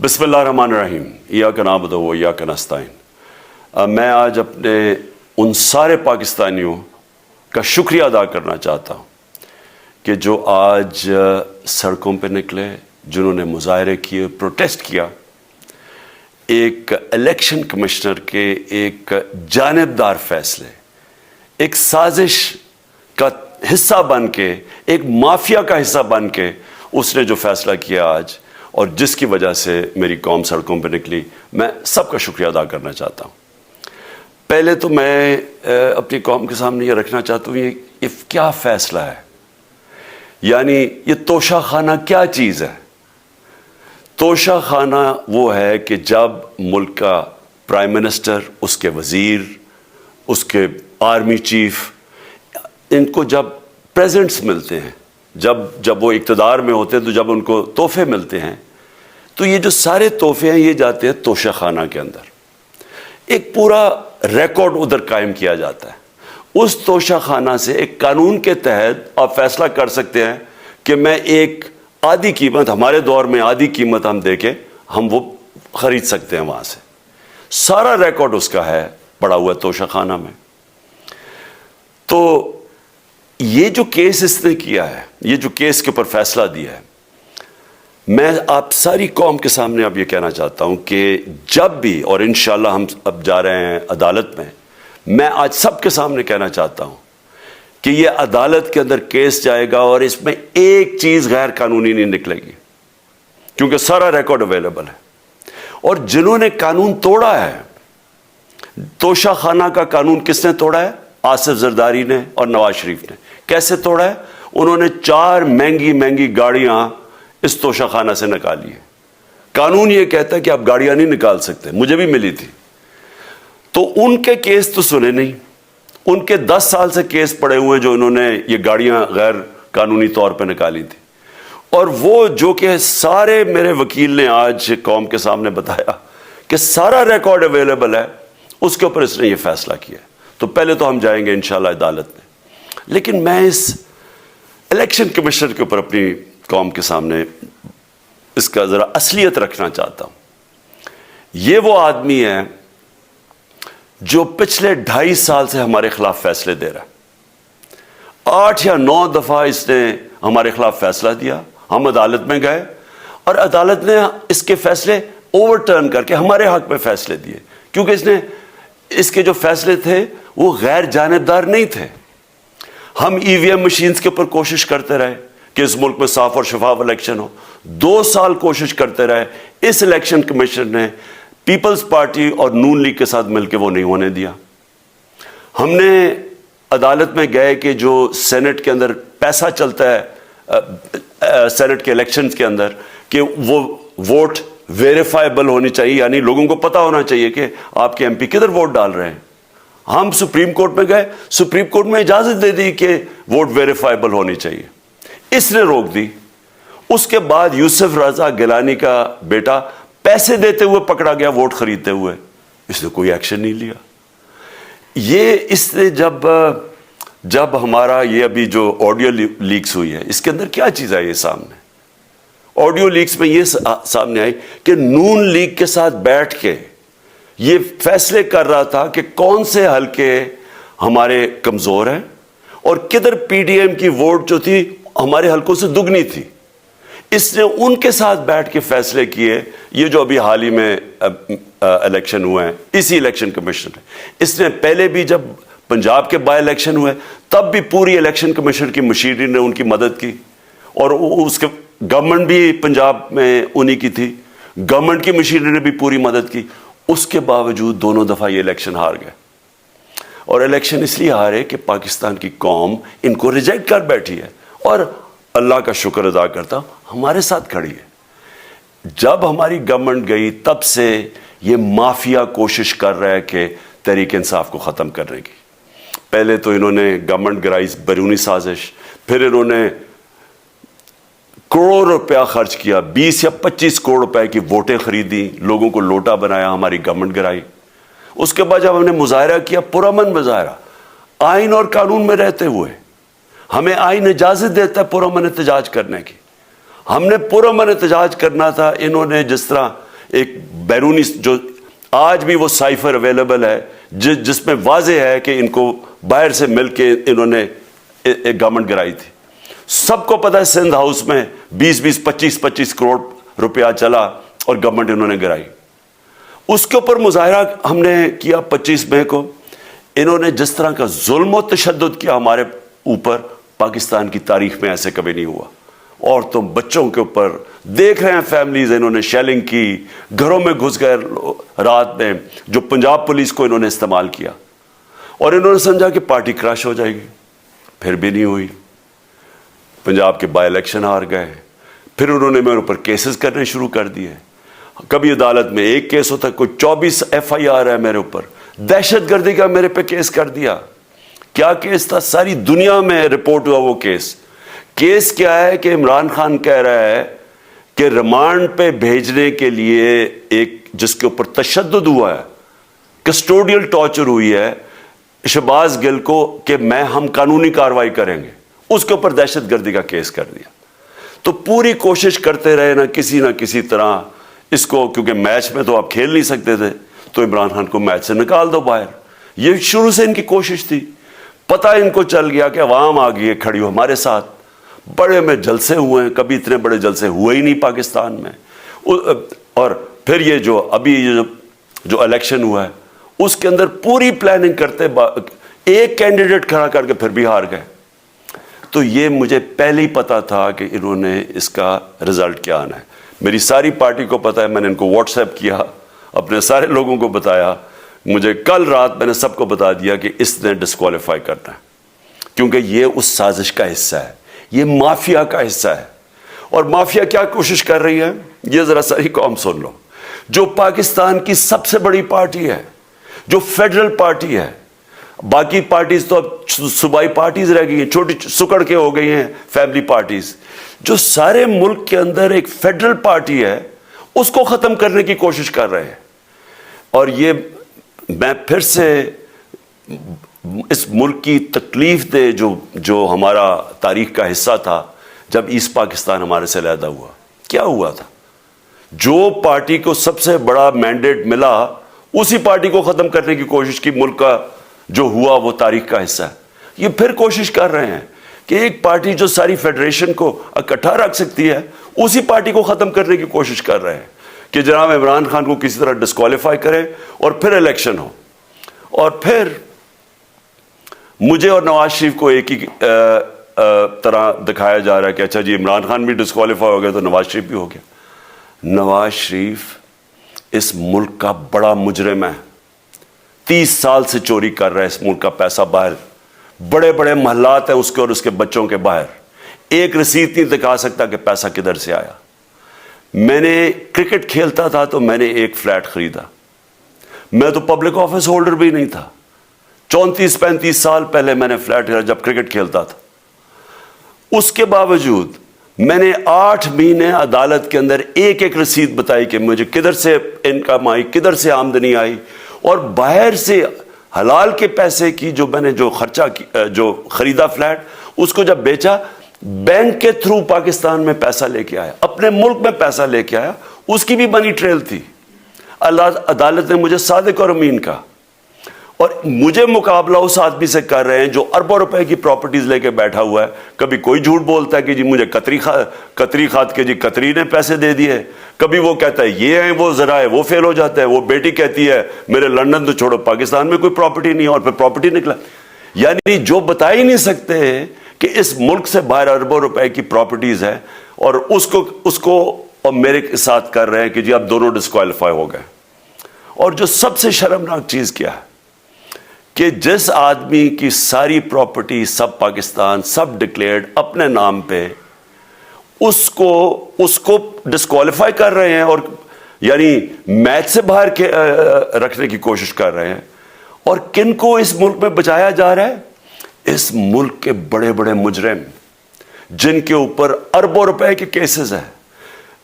بسم اللہ الرحمن الرحیم ایاک نعبد و ایاک نستعین۔ میں آج اپنے ان سارے پاکستانیوں کا شکریہ ادا کرنا چاہتا ہوں کہ جو آج سڑکوں پہ نکلے، جنہوں نے مظاہرے کیے، پروٹیسٹ کیا، ایک الیکشن کمشنر کے ایک جانبدار فیصلے، ایک سازش کا حصہ بن کے، ایک مافیا کا حصہ بن کے اس نے جو فیصلہ کیا آج، اور جس کی وجہ سے میری قوم سڑکوں پہ نکلی، میں سب کا شکریہ ادا کرنا چاہتا ہوں۔ پہلے تو میں اپنی قوم کے سامنے یہ رکھنا چاہتا ہوں یہ کیا فیصلہ ہے، یعنی یہ توشہ خانہ کیا چیز ہے۔ توشہ خانہ وہ ہے کہ جب ملک کا پرائم منسٹر، اس کے وزیر، اس کے آرمی چیف، ان کو جب پریزنٹس ملتے ہیں، جب وہ اقتدار میں ہوتے ہیں، تو جب ان کو تحفے ملتے ہیں، تو یہ جو سارے تحفے ہیں یہ جاتے ہیں توشہ خانہ کے اندر۔ ایک پورا ریکارڈ ادھر قائم کیا جاتا ہے۔ اس توشہ خانہ سے ایک قانون کے تحت آپ فیصلہ کر سکتے ہیں کہ میں ایک آدھی قیمت، ہمارے دور میں آدھی قیمت ہم دے کے ہم وہ خرید سکتے ہیں وہاں سے۔ سارا ریکارڈ اس کا ہے پڑا ہوا توشہ خانہ میں۔ تو یہ جو کیس اس نے کیا ہے، یہ جو کیس کے اوپر فیصلہ دیا ہے، میں آپ ساری قوم کے سامنے اب یہ کہنا چاہتا ہوں کہ جب بھی، اور انشاءاللہ ہم اب جا رہے ہیں عدالت میں آج سب کے سامنے کہنا چاہتا ہوں کہ یہ عدالت کے اندر کیس جائے گا اور اس میں ایک چیز غیر قانونی نہیں نکلے گی، کیونکہ سارا ریکارڈ اویلیبل ہے۔ اور جنہوں نے قانون توڑا ہے، توشہ خانہ کا قانون کس نے توڑا ہے؟ آصف زرداری نے اور نواز شریف نے۔ کیسے توڑا ہے؟ انہوں نے 4 مہنگی گاڑیاں اس توشہ خانہ سے نکالی ہے۔ قانون یہ کہتا ہے کہ آپ گاڑیاں نہیں نکال سکتے، مجھے بھی ملی تھی۔ تو ان کے کیس تو سنے نہیں، ان کے 10 سال سے کیس پڑے ہوئے جو انہوں نے یہ گاڑیاں غیر قانونی طور پہ نکالی تھی۔ اور وہ جو کہ سارے میرے وکیل نے آج قوم کے سامنے بتایا کہ سارا ریکارڈ اویلیبل ہے، اس کے اوپر اس نے یہ فیصلہ کیا ہے۔ تو پہلے تو ہم جائیں گے انشاءاللہ عدالت میں، لیکن میں اس الیکشن کمشنر کے اوپر اپنی قوم کے سامنے اس کا ذرا اصلیت رکھنا چاہتا ہوں۔ یہ وہ آدمی ہے جو پچھلے 2.5 سال سے ہمارے خلاف فیصلے دے رہا ہے۔ 8 یا 9 دفعہ اس نے ہمارے خلاف فیصلہ دیا، ہم عدالت میں گئے اور عدالت نے اس کے فیصلے اوور ٹرن کر کے ہمارے حق میں فیصلے دیے، کیونکہ اس کے جو فیصلے تھے وہ غیر جانبدار نہیں تھے۔ ہم ای وی ایم مشینز کے اوپر کوشش کرتے رہے کہ اس ملک میں صاف اور شفاف الیکشن ہو، 2 سال کوشش کرتے رہے۔ اس الیکشن کمیشن نے پیپلز پارٹی اور نون لیگ کے ساتھ مل کے وہ نہیں ہونے دیا۔ ہم نے عدالت میں گئے کہ جو سینٹ کے اندر پیسہ چلتا ہے، سینٹ کے الیکشنز کے اندر، کہ وہ ووٹ ویریفائبل ہونی چاہیے، یعنی لوگوں کو پتہ ہونا چاہیے کہ آپ کے ایم پی کدھر ووٹ ڈال رہے ہیں۔ ہم سپریم کورٹ میں گئے، سپریم کورٹ میں اجازت دے دی کہ ووٹ ویریفائبل ہونی چاہیے، اس نے روک دی۔ اس کے بعد یوسف رضا گیلانی کا بیٹا پیسے دیتے ہوئے پکڑا گیا ووٹ خریدتے ہوئے، اس نے کوئی ایکشن نہیں لیا۔ یہ اس نے جب ہمارا یہ ابھی جو آڈیو لیکس ہوئی ہے، اس کے اندر کیا چیز آئی ہے سامنے؟ آڈیو لیکس میں یہ سامنے آئی کہ نون لیگ کے ساتھ بیٹھ کے یہ فیصلے کر رہا تھا کہ کون سے حلقے ہمارے کمزور ہیں اور کدھر پی ڈی ایم کی ووٹ جو تھی ہمارے حلقوں سے دگنی تھی۔ اس نے ان کے ساتھ بیٹھ کے فیصلے کیے۔ یہ جو ابھی حال ہی میں الیکشن ہوئے ہیں، اسی الیکشن کمیشن نے، اس نے پہلے بھی جب پنجاب کے بائی الیکشن ہوئے تب بھی پوری الیکشن کمیشن کی مشینری نے ان کی مدد کی، اور اس کے گورنمنٹ بھی پنجاب میں انہی کی تھی، گورنمنٹ کی مشینری نے بھی پوری مدد کی۔ اس کے باوجود دونوں دفعہ یہ الیکشن ہار گئے، اور الیکشن اس لیے ہارے کہ پاکستان کی قوم ان کو ریجیکٹ کر بیٹھی ہے، اور اللہ کا شکر ادا کرتا ہوں ہمارے ساتھ کھڑی ہے۔ جب ہماری گورنمنٹ گئی تب سے یہ مافیا کوشش کر رہا ہے کہ تحریک انصاف کو ختم کرنے کی۔ پہلے تو انہوں نے گورنمنٹ گرائی بیرونی سازش، پھر انہوں نے کروڑ روپیہ خرچ کیا، 20 یا 25 کروڑ روپے کی ووٹیں خریدی، لوگوں کو لوٹا بنایا، ہماری گورنمنٹ گرائی۔ اس کے بعد جب ہم نے مظاہرہ کیا، پرامن مظاہرہ، آئین اور قانون میں رہتے ہوئے، ہمیں آئین اجازت دیتا ہے پرامن احتجاج کرنے کی، ہم نے پرامن احتجاج کرنا تھا۔ انہوں نے جس طرح ایک بیرونی جو آج بھی وہ سائفر اویلیبل ہے جس میں واضح ہے کہ ان کو باہر سے مل کے انہوں نے ایک گورنمنٹ گرائی تھی. سب کو پتہ ہے سندھ ہاؤس میں 20 25 کروڑ روپیہ چلا اور گورنمنٹ انہوں نے گرائی. اس کے اوپر مظاہرہ ہم نے کیا 25 مئی کو. انہوں نے جس طرح کا ظلم و تشدد کیا ہمارے اوپر پاکستان کی تاریخ میں ایسے کبھی نہیں ہوا. عورتوں بچوں کے اوپر دیکھ رہے ہیں فیملیز, انہوں نے شیلنگ کی, گھروں میں گھس گئے رات میں, جو پنجاب پولیس کو انہوں نے استعمال کیا اور انہوں نے سمجھا کہ پارٹی کراش ہو جائے گی. پھر بھی نہیں ہوئی. پنجاب کے بائی الیکشن ہار گئے. پھر انہوں نے میرے اوپر کیسز کرنے شروع کر دیے. کبھی عدالت میں ایک کیس ہوتا, کوئی 24 FIR ہے میرے اوپر. دہشت گردی کا میرے پہ کیس کر دیا. کیا کیس تھا؟ ساری دنیا میں رپورٹ ہوا وہ کیس. کیس کیا ہے کہ عمران خان کہہ رہا ہے کہ ریمانڈ پہ بھیجنے کے لیے ایک جس کے اوپر تشدد ہوا ہے, کسٹوڈیل ٹارچر ہوئی ہے شہباز گل کو, کہ ہم قانونی کارروائی کریں گے, اس کے اوپر دہشت گردی کا کیس کر دیا. تو پوری کوشش کرتے رہے نہ کسی طرح اس کو, کیونکہ میچ میں تو آپ کھیل نہیں سکتے تھے, تو عمران خان کو میچ سے نکال دو باہر. یہ شروع سے ان کی کوشش تھی. پتہ ان کو چل گیا کہ عوام آ گئی ہے کھڑی ہو ہمارے ساتھ. بڑے میں جلسے ہوئے ہیں, کبھی اتنے بڑے جلسے ہوئے ہی نہیں پاکستان میں. اور پھر یہ جو ابھی جو الیکشن ہوا ہے اس کے اندر پوری پلاننگ کرتے ایک کینڈیڈیٹ کھڑا کر کے پھر بھی ہار گئے. تو یہ مجھے پہلے ہی پتا تھا کہ انہوں نے اس کا رزلٹ کیا آنا ہے. میری ساری پارٹی کو پتا ہے, میں نے ان کو واٹس ایپ کیا, اپنے سارے لوگوں کو بتایا. مجھے کل رات میں نے سب کو بتا دیا کہ اس نے ڈسکوالیفائی کرنا ہے, کیونکہ یہ اس سازش کا حصہ ہے, یہ مافیا کا حصہ ہے. اور مافیا کیا کوشش کر رہی ہے یہ ذرا ساری قوم سن لو. جو پاکستان کی سب سے بڑی پارٹی ہے, جو فیڈرل پارٹی ہے, باقی پارٹیز تو اب صوبائی پارٹیز رہ گئی ہیں, چھوٹی سکڑ کے ہو گئی ہیں فیملی پارٹیز. جو سارے ملک کے اندر ایک فیڈرل پارٹی ہے اس کو ختم کرنے کی کوشش کر رہے ہیں. اور یہ میں پھر سے اس ملک کی تکلیف دے جو ہمارا تاریخ کا حصہ تھا, جب ایسٹ پاکستان ہمارے سے علیحدہ ہوا, کیا ہوا تھا؟ جو پارٹی کو سب سے بڑا مینڈیٹ ملا اسی پارٹی کو ختم کرنے کی کوشش کی. ملک کا جو ہوا وہ تاریخ کا حصہ ہے. یہ پھر کوشش کر رہے ہیں کہ ایک پارٹی جو ساری فیڈریشن کو اکٹھا رکھ سکتی ہے اسی پارٹی کو ختم کرنے کی کوشش کر رہے ہیں کہ جناب عمران خان کو کسی طرح ڈسکوالیفائی کرے اور پھر الیکشن ہو. اور پھر مجھے اور نواز شریف کو ایک ہی طرح دکھایا جا رہا ہے کہ اچھا جی عمران خان بھی ڈسکوالیفائی ہو گیا تو نواز شریف بھی ہو گیا. نواز شریف اس ملک کا بڑا مجرم ہے. 30 سال سے چوری کر رہا ہے اس ملک کا پیسہ باہر. بڑے بڑے محلات ہیں اس کے اور اس کے بچوں کے باہر. ایک رسید نہیں دکھا سکتا کہ پیسہ کدھر سے آیا. میں نے کرکٹ کھیلتا تھا تو میں نے ایک فلیٹ خریدا. میں تو پبلک آفس ہولڈر بھی نہیں تھا. 34-35 سال پہلے میں نے فلیٹ خریدا جب کرکٹ کھیلتا تھا. اس کے باوجود میں نے 8 مہینے عدالت کے اندر ایک رسید بتائی کہ مجھے کدھر سے انکم آئی, کدھر سے آمدنی آئی, اور باہر سے حلال کے پیسے کی جو میں نے جو خرچہ جو خریدا فلیٹ, اس کو جب بیچا بینک کے تھرو پاکستان میں پیسہ لے کے آیا, اپنے ملک میں پیسہ لے کے آیا. اس کی بھی منی ٹریل تھی. عدالت نے مجھے صادق اور امین کہا, اور مجھے مقابلہ اس آدمی سے کر رہے ہیں جو اربوں روپے کی پراپرٹیز لے کے بیٹھا ہوا ہے. کبھی کوئی جھوٹ بولتا ہے کہ جی مجھے قطری کھاد کے جی قطری نے پیسے دے دیے, کبھی وہ کہتا ہے یہ ہیں وہ ذرائع وہ فیل ہو جاتا ہے, وہ بیٹی کہتی ہے میرے لندن تو چھوڑو پاکستان میں کوئی پراپرٹی نہیں ہے, اور پھر پراپرٹی نکلا. یعنی جو بتا ہی نہیں سکتے کہ اس ملک سے باہر اربوں روپے کی پراپرٹیز ہے, اور اس کو اور میرے ساتھ کر رہے ہیں کہ جی اب دونوں ڈسکوالیفائی ہو گئے. اور جو سب سے شرمناک چیز کیا ہے کہ جس آدمی کی ساری پراپرٹی سب پاکستان سب ڈکلیئرڈ اپنے نام پہ, اس کو ڈسکوالیفائی کر رہے ہیں, اور یعنی میچ سے باہر رکھنے کی کوشش کر رہے ہیں. اور کن کو اس ملک میں بچایا جا رہا ہے؟ اس ملک کے بڑے بڑے مجرم جن کے اوپر اربوں روپے کے کیسز ہیں,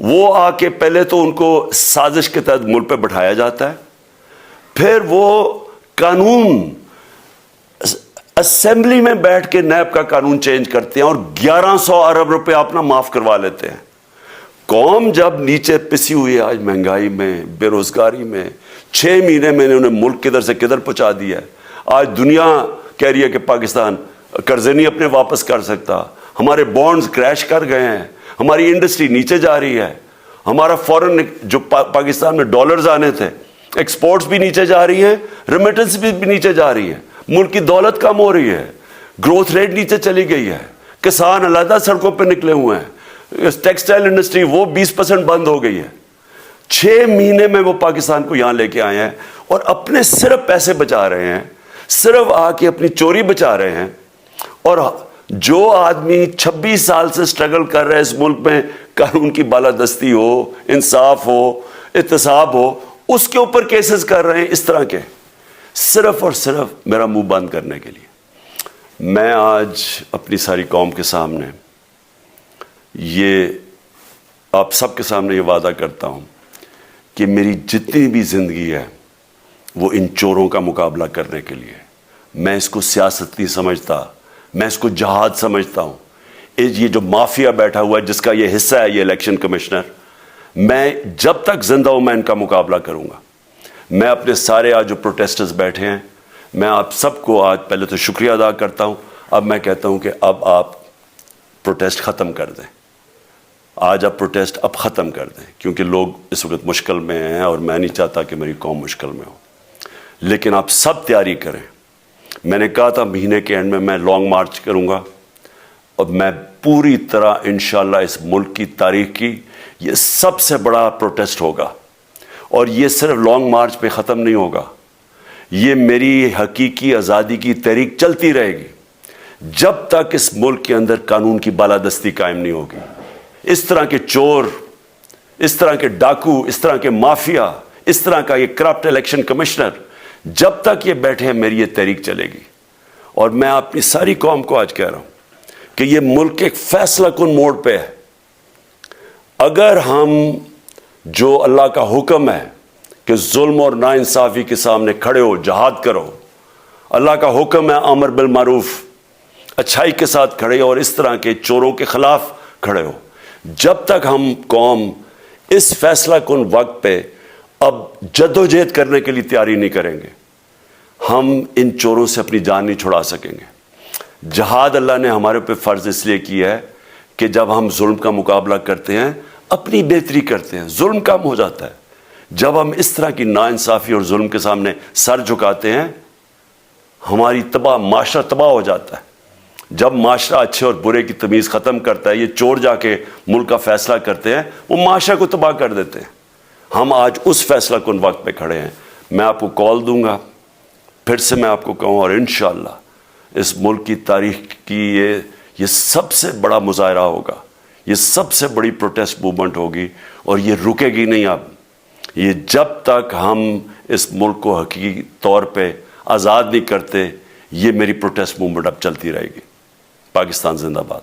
وہ آ کے پہلے تو ان کو سازش کے تحت ملک پہ بٹھایا جاتا ہے, پھر وہ قانون اسمبلی میں بیٹھ کے نیب کا قانون چینج کرتے ہیں اور 1100 ارب روپے اپنا معاف کروا لیتے ہیں. قوم جب نیچے پسی ہوئی ہے آج مہنگائی میں، بے روزگاری میں، 6 مہینے میں انہوں نے ملک کدھر سے کدھر پہنچا دیا ہے. آج دنیا کہہ رہی ہے کہ پاکستان قرضے نہیں اپنے واپس کر سکتا، ہمارے بانڈز کریش کر گئے ہیں، ہماری انڈسٹری نیچے جا رہی ہے، ہمارا فورن جو پاکستان میں ڈالرز آنے تھے ایکسپورٹس بھی نیچے جا رہی ہیں، ریمیٹنس بھی نیچے جا رہی ہے، ملک کی دولت کم ہو رہی ہے، گروتھ ریٹ نیچے چلی گئی ہے، کسان علیحدہ سڑکوں پہ نکلے ہوئے ہیں، ٹیکسٹائل انڈسٹری وہ 20% بند ہو گئی ہے. 6 مہینے میں وہ پاکستان کو یہاں لے کے آئے ہیں اور اپنے صرف پیسے بچا رہے ہیں، صرف آ کے اپنی چوری بچا رہے ہیں. اور جو آدمی 26 سال سے سٹرگل کر رہے ہیں اس ملک میں، قانون کی بالادستی ہو، انصاف ہو، احتساب ہو، اس کے اوپر کیسز کر رہے ہیں اس طرح کے، صرف اور صرف میرا منہ بند کرنے کے لیے. میں آج اپنی ساری قوم کے سامنے یہ آپ سب کے سامنے یہ وعدہ کرتا ہوں کہ میری جتنی بھی زندگی ہے وہ ان چوروں کا مقابلہ کرنے کے لیے. میں اس کو سیاست نہیں سمجھتا، میں اس کو جہاد سمجھتا ہوں. یہ جو مافیا بیٹھا ہوا ہے جس کا یہ حصہ ہے یہ الیکشن کمشنر، میں جب تک زندہ ہوں میں ان کا مقابلہ کروں گا. میں اپنے سارے آج جو پروٹیسٹرز بیٹھے ہیں، میں آپ سب کو آج پہلے تو شکریہ ادا کرتا ہوں. اب میں کہتا ہوں کہ اب آپ پروٹیسٹ ختم کر دیں. آج آپ پروٹیسٹ اب ختم کر دیں کیونکہ لوگ اس وقت مشکل میں ہیں اور میں نہیں چاہتا کہ میری قوم مشکل میں ہو. لیکن آپ سب تیاری کریں. میں نے کہا تھا مہینے کے اینڈ میں لانگ مارچ کروں گا اور میں پوری طرح انشاءاللہ اس ملک کی تاریخ کی یہ سب سے بڑا پروٹیسٹ ہوگا. اور یہ صرف لانگ مارچ پہ ختم نہیں ہوگا، یہ میری حقیقی آزادی کی تحریک چلتی رہے گی جب تک اس ملک کے اندر قانون کی بالادستی قائم نہیں ہوگی. اس طرح کے چور، اس طرح کے ڈاکو، اس طرح کے مافیا، اس طرح کا یہ کرپٹ الیکشن کمشنر جب تک یہ بیٹھے ہیں میری یہ تحریک چلے گی. اور میں اپنی ساری قوم کو آج کہہ رہا ہوں کہ یہ ملک ایک فیصلہ کن موڑ پہ ہے. اگر ہم جو اللہ کا حکم ہے کہ ظلم اور ناانصافی کے سامنے کھڑے ہو، جہاد کرو، اللہ کا حکم ہے امر بالمعروف، اچھائی کے ساتھ کھڑے اور اس طرح کے چوروں کے خلاف کھڑے ہو، جب تک ہم قوم اس فیصلہ کن وقت پہ اب جدوجہد کرنے کے لیے تیاری نہیں کریں گے، ہم ان چوروں سے اپنی جان نہیں چھڑا سکیں گے. جہاد اللہ نے ہمارے پہ فرض اس لیے کیا ہے کہ جب ہم ظلم کا مقابلہ کرتے ہیں اپنی بہتری کرتے ہیں، ظلم کم ہو جاتا ہے. جب ہم اس طرح کی ناانصافی اور ظلم کے سامنے سر جھکاتے ہیں ہماری معاشرہ تباہ ہو جاتا ہے. جب معاشرہ اچھے اور برے کی تمیز ختم کرتا ہے، یہ چور جا کے ملک کا فیصلہ کرتے ہیں، وہ معاشرہ کو تباہ کر دیتے ہیں. ہم آج اس فیصلہ کن وقت پہ کھڑے ہیں. میں آپ کو کال دوں گا، پھر سے میں آپ کو کہوں، اور انشاءاللہ اس ملک کی تاریخ کی یہ سب سے بڑا مظاہرہ ہوگا، یہ سب سے بڑی پروٹیسٹ موومنٹ ہوگی اور یہ رکے گی نہیں. اب یہ جب تک ہم اس ملک کو حقیقی طور پہ آزاد نہیں کرتے، یہ میری پروٹیسٹ موومنٹ اب چلتی رہے گی. پاکستان زندہ باد.